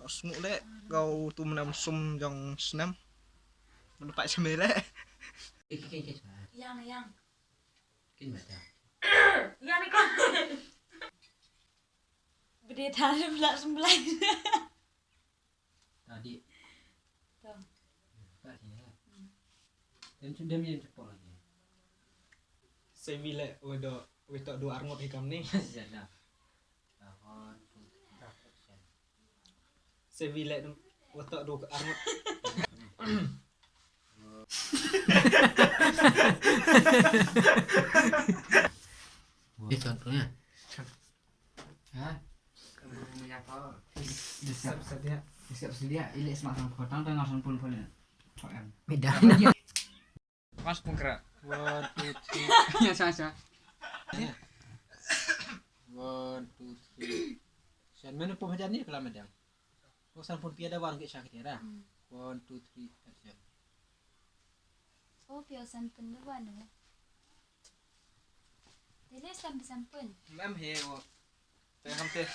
Semua lek kau tu menam sum jong senam. Menepak semele. Yang. Kin baca. Yang ni kau. Beri tarik belak sembelah. Tadi. Tuh. Tak sini lah. Dan sudah minum cepol lagi. Semile wedo dua arngot hikam ni. Sudah. Tahun. Semile wedo dua arngot. Ini contohnya. Hah? Siap sedia ilik semakan potong dan langsung pun boleh. Beda. Mas penggerak. 1 2 3. Ya saya. 1 2 3. Sian mana pemajan ni kalau madang. Kosan pun piada warung ke syakit ya. 1 2 3 action. Oh, biasan pun bukan dah. Tidak sampai. Mam he. Tengah hampir.